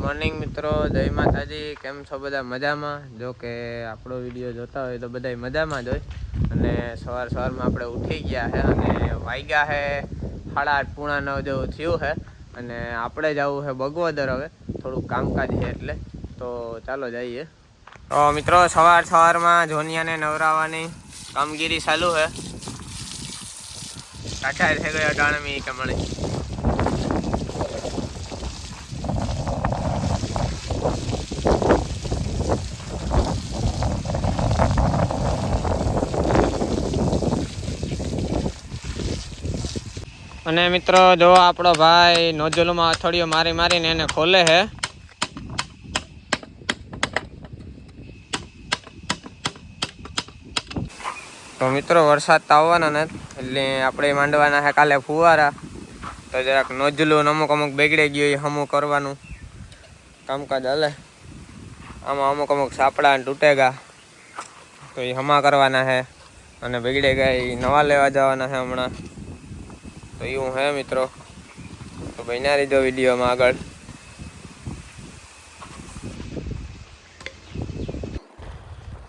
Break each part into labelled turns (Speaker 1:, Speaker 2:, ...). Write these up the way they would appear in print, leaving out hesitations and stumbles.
Speaker 1: Morning મિત્રો, જય માતાજી। કેમ છો બધા? મજામાં? જો કે આપણો વિડીયો જોતા હોય તો બધા મજામાં જ હોય। અને સવારમાં આપણે ઉઠી ગયા છે અને વાગ્યા છે 8:30 પોણા 9 જેવું થયું છે। અને આપણે જવું છે બગોદર। હવે થોડુંક કામકાજ છે એટલે તો ચાલો જઈએ। તો મિત્રો સવારમાં જોનિયાને નવરાવવાની કામગીરી ચાલુ છે। કાચા થઈ ગયા ટાણમી કમળી। અને મિત્રો જો આપણો ભાઈ નોઝલમાં અથડિયો મારીને એને ખોલે છે। તો મિત્રો વરસાદ તો આવવાનો ને એટલે આપણે માંડવાના છે કાલે ફુવારા। તો જરાક નોઝલું અમુક બગડી ગયું એ હમું કરવાનું કામકાજ હાલે। આમાં અમુક સાપડા તૂટેગા તો એ હમા કરવાના છે। અને બગડી ગયા એ નવા લેવા જવાના છે હમણાં। તો એવું હે મિત્રો, તો બન્યા રહીજો વિડીયોમાં આગળ।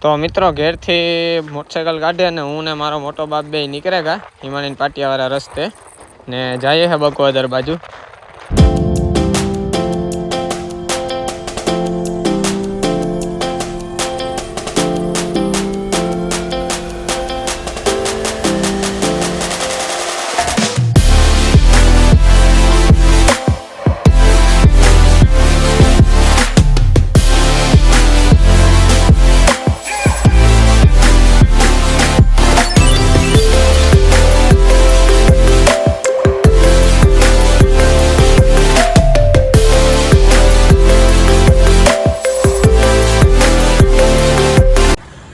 Speaker 1: તો મિત્રો ઘેરથી મોટરસાઇકલ કાઢે અને હું ને મારો મોટો બાપ બે નીકળેગા હિમાલયન પાટિયાવાળા રસ્તે ને જઈએ છે બગોદર બાજુ।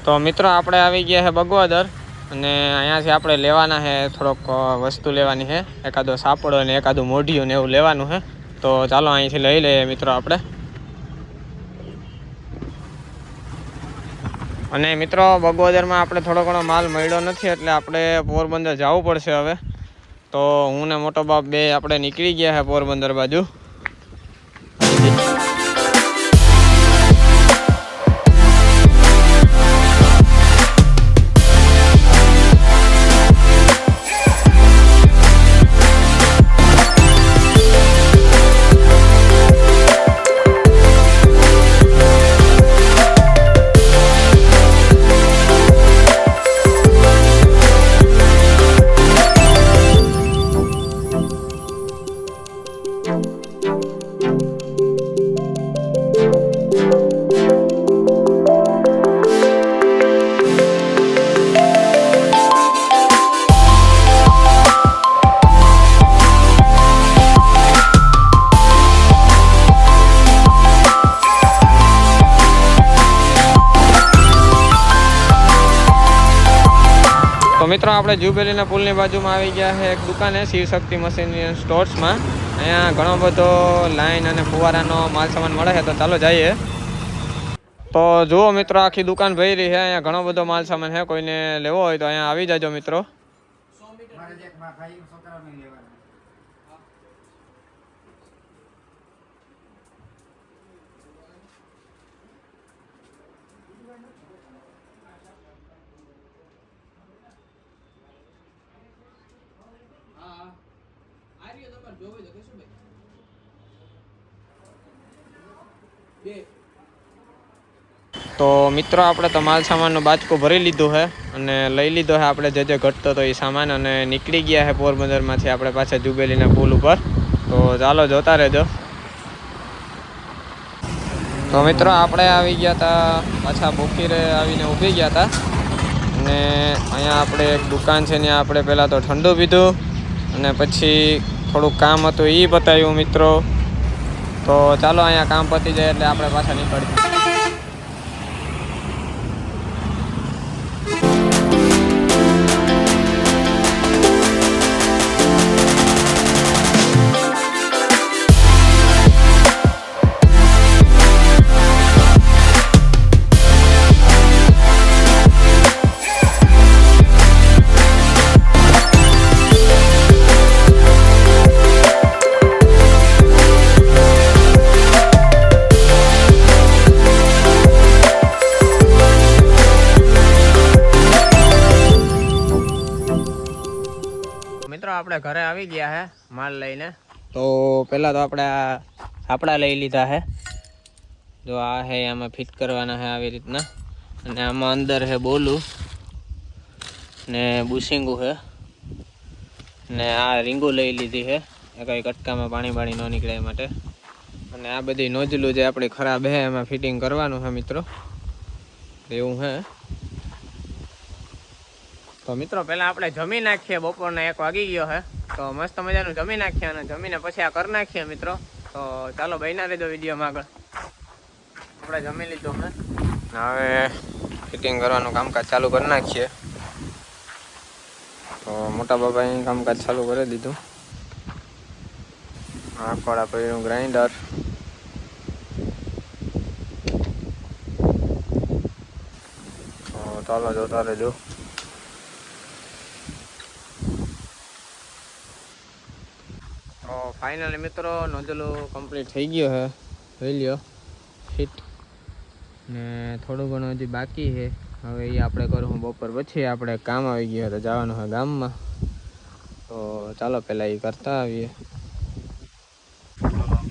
Speaker 1: તો મિત્રો આપણે આવી ગયા છે બગોદર અને અહીંયાથી આપણે લેવાના છે થોડોક વસ્તુ લેવાની છે। એકાદો સાપડો ને એકાદું મોઢિયું ને એવું લેવાનું છે। તો ચાલો અહીંથી લઈ લઈએ મિત્રો આપણે। અને મિત્રો બગોદરમાં આપણે થોડો ઘણો માલ મળ્યો નથી એટલે આપણે પોરબંદર જવું પડશે હવે। તો હું ને મોટો બાપ બે આપણે નીકળી ગયા છે પોરબંદર બાજુ। મિત્રો આપણે જુબેલીના પુલની બાજુમાં આવી ગયા છે એક દુકાને શિવશક્તિ મશીન સ્ટોર્સમાં। અહીંયા ઘણો બધો લાઈન અને ફુવારાનો માલ સામાન મળે છે। તો ચાલો જઈએ। તો જુઓ મિત્રો આખી દુકાન ભરી છે। અહીંયા ઘણો બધો માલ સામાન છે, કોઈને લેવો હોય તો અહીંયા આવી જાજો મિત્રો। તો મિત્રો આપણે તો માલ સામાનનું બાચકું ભરી લીધું છે અને લઈ લીધો છે આપણે જે ઘટતો હતો એ સામાન અને નીકળી ગયા છે પોરબંદરમાંથી આપણે પાછા જુબેલીના પુલ ઉપર। તો ચાલો જોતા રહેજો। તો મિત્રો આપણે આવી ગયા હતા પાછા બોખીરે આવીને ઊભી ગયા હતા અને અહીંયા આપણે એક દુકાન છે ત્યાં આપણે પહેલાં તો ઠંડુ પીધું અને પછી થોડુંક કામ હતું એ બતાવ્યું મિત્રો। તો ચાલો અહીંયા કામ પતી જાય એટલે આપણે પાછા નીકળીએ। આવી ગયા હે માલ લઈને. તો પહેલાં તો આપણે આપણા લઈ લીધા હે. જો આ હે આમાં ફિટ કરવાના હે આવી રીતના. અને આમાં અંદર હે બોલું ને બુશિંગું હે ને આ રીંગું લઈ લીધી હે કંઈ કટકામાં પાણી ન નીકળે એ માટે. અને આ બધી નોજલું જે આપણી ખરાબ હે એમાં ફિટિંગ કરવાનું હે મિત્રો, એવું હે. તો મિત્રો પહેલાં આપણે જમી નાખીએ. બપોરના 1 વાગી ગયો હે તો મસ્ત મજાનું જમી નાખીએ અને જમીને પછી આ કરી નાખીએ મિત્રો. તો ચાલો બન્યા રહેજો વિડીયોમાં આગળ. આપણે જમી લીધું અમે, હવે ફિટિંગ કરવાનું કામકાજ ચાલુ કરી નાખીએ. તો મોટા બાબાએ કામકાજ ચાલુ કરી દીધું. આખવાડા પડ્યું ગ્રાઇન્ડર. તો ચાલો જોતા રહેજો. તો ફાઇનલી મિત્રો નોઝલું કમ્પ્લીટ થઈ ગયો છે, જોઈ લ્યો ફિટ. ને થોડું ઘણું હજી બાકી છે. હવે એ આપણે કરું બપોર પછી. આપણે કામ આવી ગયું તો જવાનું હોય ગામમાં. તો ચાલો પહેલાં એ કરતા આવીએ.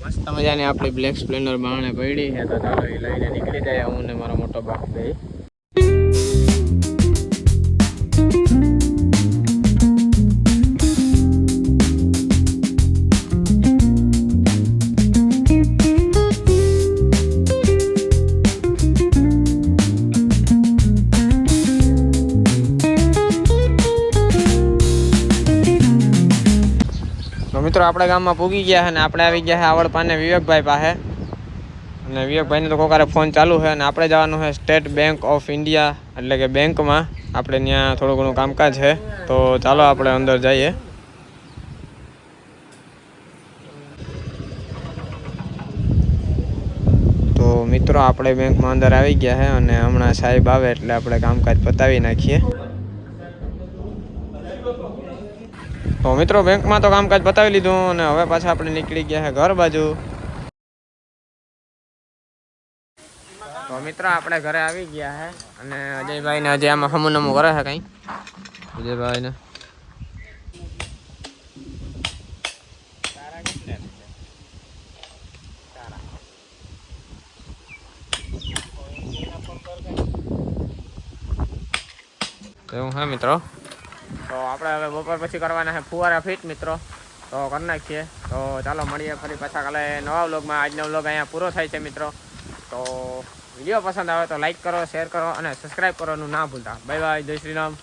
Speaker 1: મસ્ત મજાની આપણી બ્લેક સ્પ્લેન્ડર બારણે પડી છે. તો ચાલો એ લઈને નીકળી જાય હું ને મારો મોટો બાપ ભાઈ. મિત્રો આપણે ગામમાં પૂગી ગયા છે ને આપણે આવી ગયા છે આવડપાને વિવેકભાઈ પાસે. અને વિવેકભાઈને તો કોકારે ફોન ચાલુ છે. અને આપણે જવાનું છે સ્ટેટ બેંક ઓફ ઇન્ડિયા, એટલે કે બેંકમાં. આપણે ત્યાં થોડું ઘણું કામકાજ છે. તો ચાલો આપણે અંદર જઈએ. તો મિત્રો આપણે બેંકમાં અંદર આવી ગયા છે અને હમણાં સાહેબ આવે એટલે આપણે કામકાજ પતાવી નાખીએ. તો મિત્રો બેંકમાં તો કામકાજ પતાવી લીધું અને હવે પાછા આપણે નીકળી ગયા છે ઘર બાજુ. તો મિત્રો આપણે ઘરે આવી ગયા છે અને અજયભાઈને હજી આમાં હમું નમું કરે છે કંઈ. અજયભાઈને એવું હે મિત્રો. તો આપણે હવે બપોર પછી કરવાના છે ફુવારા ફિટ મિત્રો. તો કરી નાખીએ. તો ચાલો મળીએ ફરી પાછા કાલે નવા વ્લોગમાં. આજનો વ્લોગ અહીંયા પૂરો થાય છે મિત્રો. તો વિડીયો પસંદ આવે તો લાઈક કરો, શેર કરો અને સબસ્ક્રાઈબ કરવાનું ના ભૂલતા. બાય બાય, જય શ્રી રામ.